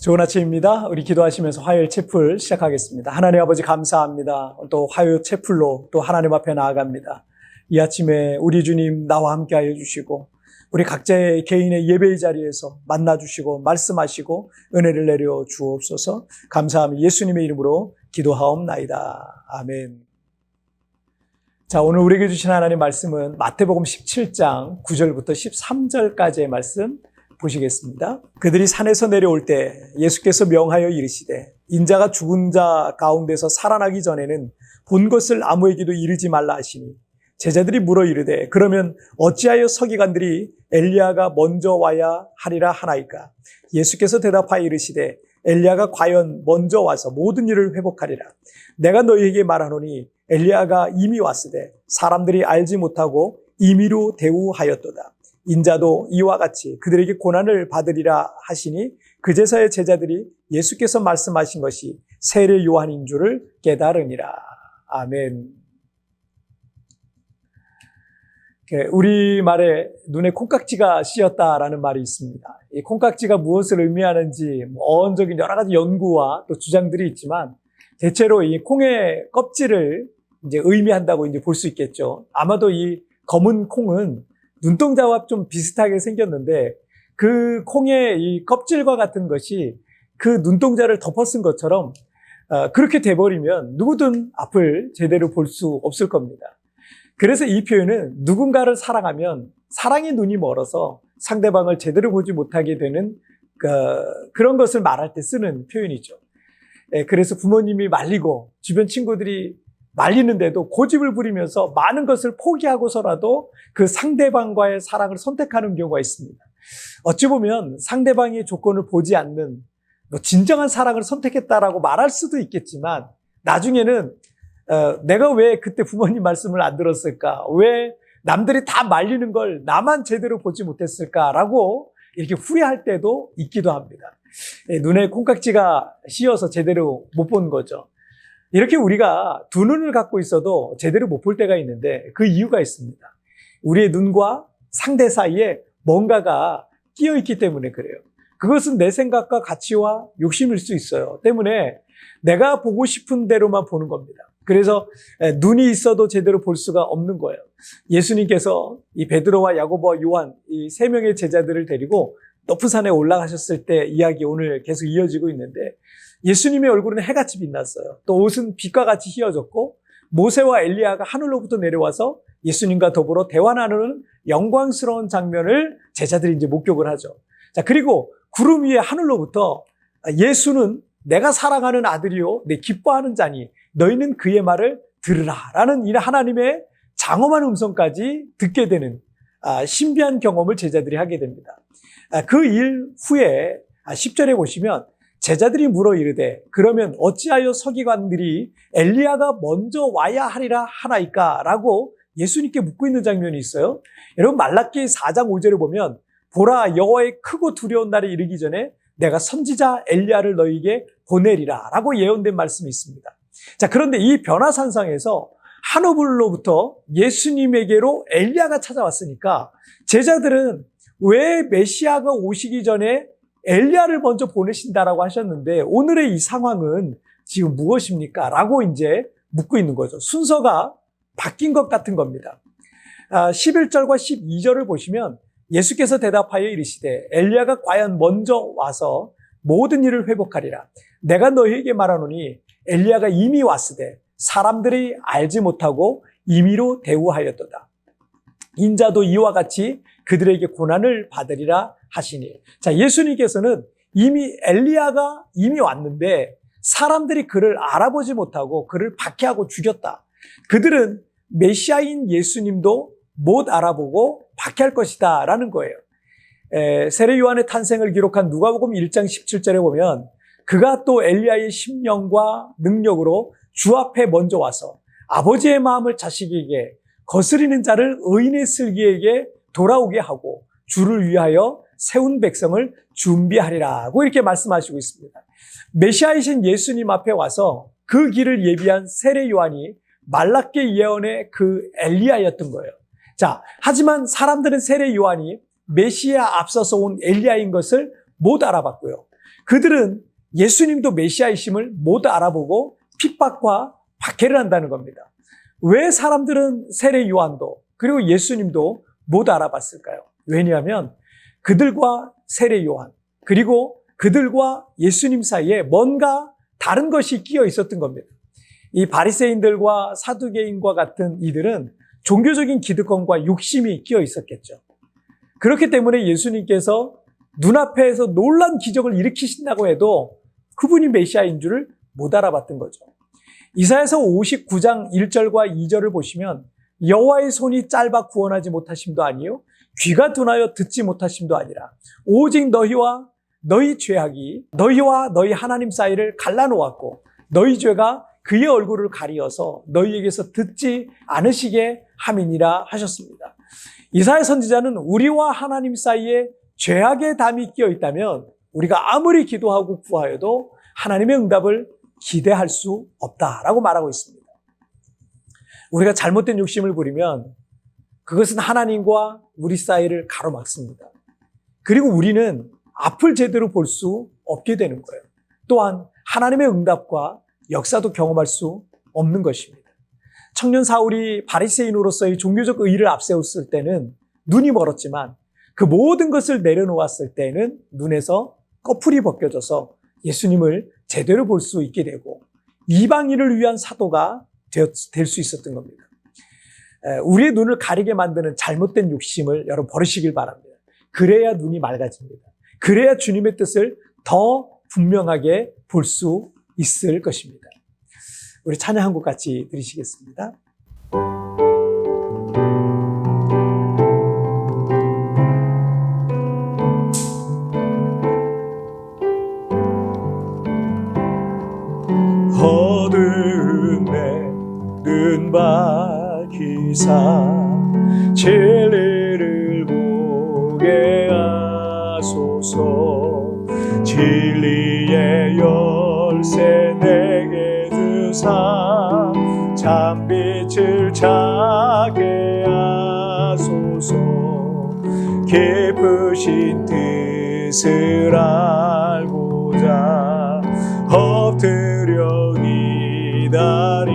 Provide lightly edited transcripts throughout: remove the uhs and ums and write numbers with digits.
좋은 아침입니다. 우리 기도하시면서 화요일 채플 시작하겠습니다. 하나님 아버지 감사합니다. 또 화요일 채플로 또 하나님 앞에 나아갑니다. 이 아침에 우리 주님 나와 함께 하여 주시고 우리 각자의 개인의 예배의 자리에서 만나 주시고 말씀하시고 은혜를 내려 주옵소서. 감사하며 예수님의 이름으로 기도하옵나이다. 아멘. 자, 오늘 우리에게 주신 하나님 말씀은 마태복음 17장 9절부터 13절까지의 말씀 보시겠습니다. 그들이 산에서 내려올 때 예수께서 명하여 이르시되 인자가 죽은 자 가운데서 살아나기 전에는 본 것을 아무에게도 이르지 말라 하시니 제자들이 물어 이르되 그러면 어찌하여 서기관들이 엘리야가 먼저 와야 하리라 하나이까? 예수께서 대답하여 이르시되 엘리야가 과연 먼저 와서 모든 일을 회복하리라. 내가 너희에게 말하노니 엘리야가 이미 왔으되 사람들이 알지 못하고 임의로 대우하였도다. 인자도 이와 같이 그들에게 고난을 받으리라 하시니 그제서야 제자들이 예수께서 말씀하신 것이 세례 요한인 줄을 깨달으니라. 아멘. 우리말에 눈에 콩깍지가 씌었다라는 말이 있습니다. 이 콩깍지가 무엇을 의미하는지 어원적인 여러 가지 연구와 또 주장들이 있지만 대체로 이 콩의 껍질을 이제 의미한다고 이제 볼 수 있겠죠. 아마도 이 검은 콩은 눈동자와 좀 비슷하게 생겼는데 그 콩의 이 껍질과 같은 것이 그 눈동자를 덮어쓴 것처럼 그렇게 돼버리면 누구든 앞을 제대로 볼 수 없을 겁니다. 그래서 이 표현은 누군가를 사랑하면 사랑의 눈이 멀어서 상대방을 제대로 보지 못하게 되는 그런 것을 말할 때 쓰는 표현이죠. 그래서 부모님이 말리고 주변 친구들이 말리는데도 고집을 부리면서 많은 것을 포기하고서라도 그 상대방과의 사랑을 선택하는 경우가 있습니다. 어찌 보면 상대방의 조건을 보지 않는 진정한 사랑을 선택했다라고 말할 수도 있겠지만 나중에는 내가 왜 그때 부모님 말씀을 안 들었을까? 왜 남들이 다 말리는 걸 나만 제대로 보지 못했을까라고 이렇게 후회할 때도 있기도 합니다. 눈에 콩깍지가 씌어서 제대로 못 본 거죠. 이렇게 우리가 두 눈을 갖고 있어도 제대로 못 볼 때가 있는데 그 이유가 있습니다. 우리의 눈과 상대 사이에 뭔가가 끼어 있기 때문에 그래요. 그것은 내 생각과 가치와 욕심일 수 있어요. 때문에 내가 보고 싶은 대로만 보는 겁니다. 그래서 눈이 있어도 제대로 볼 수가 없는 거예요. 예수님께서 이 베드로와 야고보와 요한 이 세 명의 제자들을 데리고 높은 산에 올라가셨을 때 이야기 오늘 계속 이어지고 있는데 예수님의 얼굴은 해같이 빛났어요. 또 옷은 빛과 같이 휘어졌고 모세와 엘리야가 하늘로부터 내려와서 예수님과 더불어 대화 나누는 영광스러운 장면을 제자들이 이제 목격을 하죠. 자, 그리고 구름 위에 하늘로부터 예수는 내가 사랑하는 아들이요 내 기뻐하는 자니 너희는 그의 말을 들으라 라는 이 하나님의 장엄한 음성까지 듣게 되는 신비한 경험을 제자들이 하게 됩니다. 그 일 후에 10절에 보시면 제자들이 물어 이르되 그러면 어찌하여 서기관들이 엘리야가 먼저 와야 하리라 하나이까? 라고 예수님께 묻고 있는 장면이 있어요. 여러분 말라기 4장 5절에 보면 보라 여호와의 크고 두려운 날에 이르기 전에 내가 선지자 엘리야를 너희에게 보내리라 라고 예언된 말씀이 있습니다. 자, 그런데 이 변화산상에서 하늘로부터 예수님에게로 엘리야가 찾아왔으니까 제자들은 왜 메시아가 오시기 전에 엘리야를 먼저 보내신다라고 하셨는데 오늘의 이 상황은 지금 무엇입니까? 라고 이제 묻고 있는 거죠. 순서가 바뀐 것 같은 겁니다. 11절과 12절을 보시면 예수께서 대답하여 이르시되 엘리야가 과연 먼저 와서 모든 일을 회복하리라. 내가 너희에게 말하노니 엘리야가 이미 왔으되 사람들이 알지 못하고 임의로 대우하였도다. 인자도 이와 같이 그들에게 고난을 받으리라 하시니. 자, 예수님께서는 이미 엘리야가 이미 왔는데 사람들이 그를 알아보지 못하고 그를 박해하고 죽였다. 그들은 메시아인 예수님도 못 알아보고 박해할 것이다 라는 거예요. 세례 요한의 탄생을 기록한 누가복음 1장 17절에 보면 그가 또 엘리야의 심령과 능력으로 주 앞에 먼저 와서 아버지의 마음을 자식에게 거스리는 자를 의인의 슬기에게 돌아오게 하고 주를 위하여 세운 백성을 준비하리라고 이렇게 말씀하시고 있습니다. 메시아이신 예수님 앞에 와서 그 길을 예비한 세례 요한이 말라기 예언의 그 엘리야였던 거예요. 자, 하지만 사람들은 세례 요한이 메시아 앞서서 온 엘리야인 것을 못 알아봤고요. 그들은 예수님도 메시아이심을 못 알아보고 핍박과 박해를 한다는 겁니다. 왜 사람들은 세례 요한도 그리고 예수님도 못 알아봤을까요? 왜냐하면 그들과 세례 요한 그리고 그들과 예수님 사이에 뭔가 다른 것이 끼어 있었던 겁니다. 이 바리새인들과 사두개인과 같은 이들은 종교적인 기득권과 욕심이 끼어 있었겠죠. 그렇기 때문에 예수님께서 눈앞에서 놀란 기적을 일으키신다고 해도 그분이 메시아인 줄을 못 알아봤던 거죠. 이사야서 59장 1절과 2절을 보시면 여호와의 손이 짧아 구원하지 못하심도 아니요 귀가 둔하여 듣지 못하심도 아니라 오직 너희와 너희 죄악이 너희와 너희 하나님 사이를 갈라놓았고 너희 죄가 그의 얼굴을 가리어서 너희에게서 듣지 않으시게 함이니라 하셨습니다. 이사야 선지자는 우리와 하나님 사이에 죄악의 담이 끼어 있다면 우리가 아무리 기도하고 구하여도 하나님의 응답을 기대할 수 없다라고 말하고 있습니다. 우리가 잘못된 욕심을 부리면 그것은 하나님과 우리 사이를 가로막습니다. 그리고 우리는 앞을 제대로 볼 수 없게 되는 거예요. 또한 하나님의 응답과 역사도 경험할 수 없는 것입니다. 청년 사울이 바리새인으로서의 종교적 의의를 앞세웠을 때는 눈이 멀었지만 그 모든 것을 내려놓았을 때는 눈에서 꺼풀이 벗겨져서 예수님을 제대로 볼 수 있게 되고 이방인을 위한 사도가 될 수 있었던 겁니다. 우리의 눈을 가리게 만드는 잘못된 욕심을 여러분 버리시길 바랍니다. 그래야 눈이 맑아집니다. 그래야 주님의 뜻을 더 분명하게 볼 수 있을 것입니다. 우리 찬양 한 곡 같이 들으시겠습니다. 어둠에 눈 밝히사 진리를 보게 하소서. 진리의 열쇠 내게 주사 참빛을 찾게 하소서. 깊으신 뜻을 알고자 엎드려 기다리오니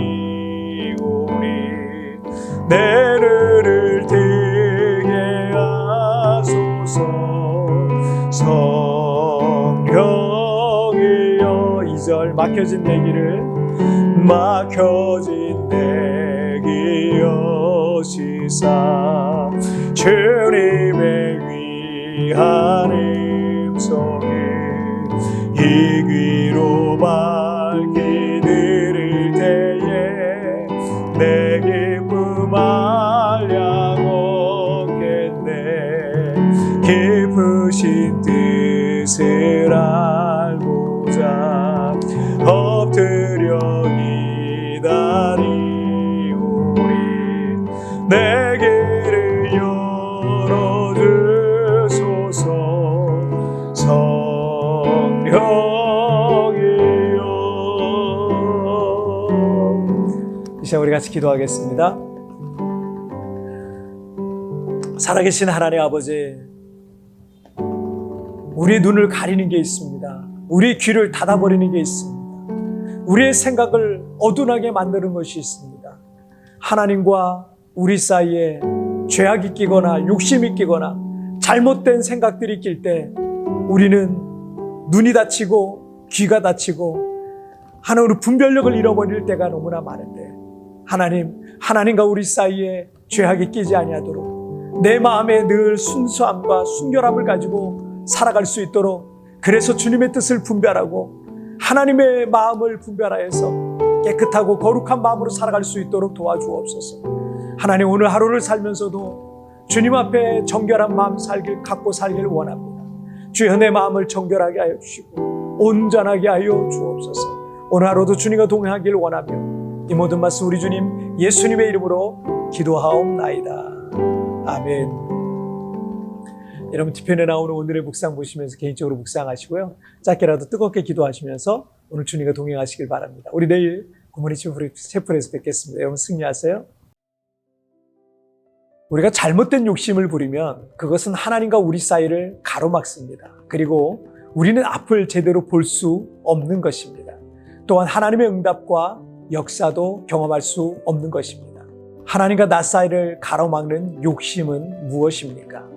내 눈을 뜨게 하소서. 성령이여 2절 막혀진 내 길을 막혀진 내 길 여시사 주님의 귀한 음성을 이 귀로 밝히 들을 때에 내 기쁨 알량 얻겠네. 깊으신 뜻을 알고자 엎드려 기다리오리. 내 길을 열어주소서. 성령이여. 이 시간 우리 같이 기도하겠습니다. 살아계신 하나님 아버지, 우리의 눈을 가리는 게 있습니다. 우리의 귀를 닫아버리는 게 있습니다. 우리의 생각을 어두운하게 만드는 것이 있습니다. 하나님과 우리 사이에 죄악이 끼거나 욕심이 끼거나 잘못된 생각들이 낄 때 우리는 눈이 다치고 귀가 다치고 하나님으로 분별력을 잃어버릴 때가 너무나 많은데, 하나님과 우리 사이에 죄악이 끼지 아니하도록 내 마음에 늘 순수함과 순결함을 가지고 살아갈 수 있도록, 그래서 주님의 뜻을 분별하고 하나님의 마음을 분별하여서 깨끗하고 거룩한 마음으로 살아갈 수 있도록 도와주옵소서. 하나님, 오늘 하루를 살면서도 주님 앞에 정결한 마음 갖고 살길 원합니다. 주여, 내 마음을 정결하게 하여 주시고 온전하게 하여 주옵소서. 오늘 하루도 주님과 동행하길 원하며 이 모든 말씀 우리 주님 예수님의 이름으로 기도하옵나이다. 아멘. 여러분, 뒤편에 나오는 오늘의 묵상 보시면서 개인적으로 묵상하시고요. 짧게라도 뜨겁게 기도하시면서 오늘 주님과 동행하시길 바랍니다. 우리 내일 굿모닝 채플에서 뵙겠습니다. 여러분 승리하세요. 우리가 잘못된 욕심을 부리면 그것은 하나님과 우리 사이를 가로막습니다. 그리고 우리는 앞을 제대로 볼 수 없는 것입니다. 또한 하나님의 응답과 역사도 경험할 수 없는 것입니다. 하나님과 나 사이를 가로막는 욕심은 무엇입니까?